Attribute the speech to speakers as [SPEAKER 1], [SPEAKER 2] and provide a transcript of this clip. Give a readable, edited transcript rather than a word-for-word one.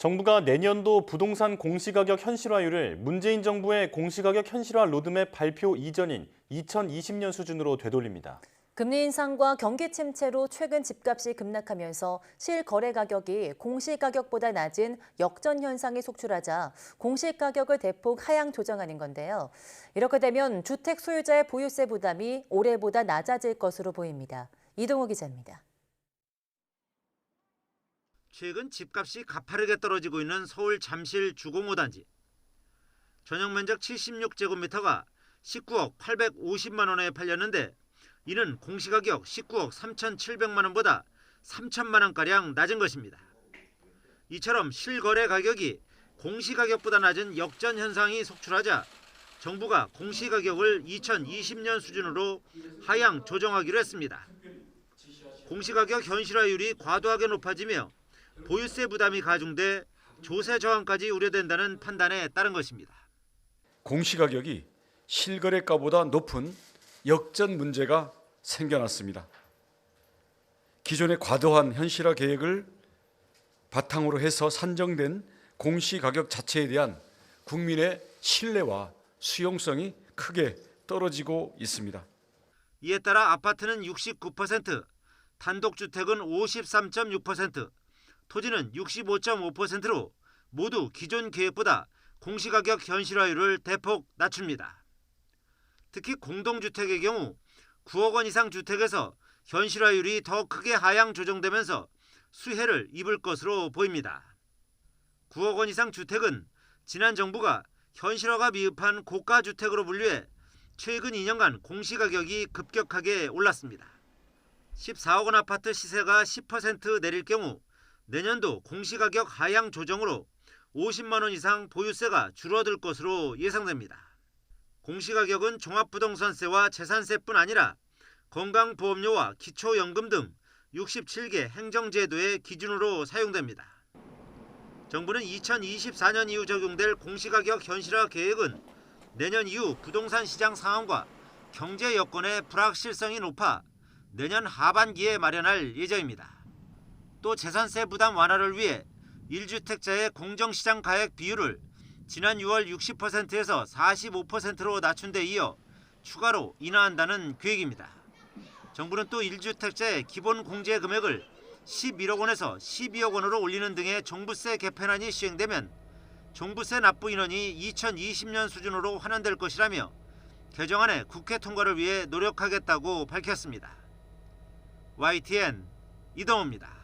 [SPEAKER 1] 정부가 내년도 부동산 공시가격 현실화율을 문재인 정부의 공시가격 현실화 로드맵 발표 이전인 2020년 수준으로 되돌립니다.
[SPEAKER 2] 금리 인상과 경기 침체로 최근 집값이 급락하면서 실거래 가격이 공시가격보다 낮은 역전 현상이 속출하자 공시가격을 대폭 하향 조정하는 건데요. 이렇게 되면 주택 소유자의 보유세 부담이 올해보다 낮아질 것으로 보입니다. 이동호 기자입니다.
[SPEAKER 3] 최근 집값이 가파르게 떨어지고 있는 서울 잠실 주공5단지. 전용 면적 76제곱미터가 19억 850만 원에 팔렸는데 이는 공시가격 19억 3,700만 원보다 3천만 원가량 낮은 것입니다. 이처럼 실거래 가격이 공시가격보다 낮은 역전 현상이 속출하자 정부가 공시가격을 2020년 수준으로 하향 조정하기로 했습니다. 공시가격 현실화율이 과도하게 높아지며 보유세 부담이 가중돼 조세 저항까지 우려된다는 판단에 따른 것입니다.
[SPEAKER 4] 공시가격이 실거래가보다 높은 역전 문제가 생겨났습니다. 기존의 과도한 현실화 계획을 바탕으로 해서 산정된 공시가격 자체에 대한 국민의 신뢰와 수용성이 크게 떨어지고 있습니다.
[SPEAKER 3] 이에 따라 아파트는 69%, 단독주택은 53.6%, 토지는 65.5%로 모두 기존 계획보다 공시가격 현실화율을 대폭 낮춥니다. 특히 공동주택의 경우 9억 원 이상 주택에서 현실화율이 더 크게 하향 조정되면서 수혜를 입을 것으로 보입니다. 9억 원 이상 주택은 지난 정부가 현실화가 미흡한 고가주택으로 분류해 최근 2년간 공시가격이 급격하게 올랐습니다. 14억 원 아파트 시세가 10% 내릴 경우 내년도 공시가격 하향 조정으로 50만 원 이상 보유세가 줄어들 것으로 예상됩니다. 공시가격은 종합부동산세와 재산세뿐 아니라 건강보험료와 기초연금 등 67개 행정제도의 기준으로 사용됩니다. 정부는 2024년 이후 적용될 공시가격 현실화 계획은 내년 이후 부동산 시장 상황과 경제 여건의 불확실성이 높아 내년 하반기에 마련할 예정입니다. 또 재산세 부담 완화를 위해 1주택자의 공정시장 가액 비율을 지난 6월 60%에서 45%로 낮춘 데 이어 추가로 인하한다는 계획입니다. 정부는 또 1주택자의 기본 공제 금액을 11억 원에서 12억 원으로 올리는 등의 종부세 개편안이 시행되면 종부세 납부 인원이 2020년 수준으로 환원될 것이라며 개정안의 국회 통과를 위해 노력하겠다고 밝혔습니다. YTN 이동호입니다.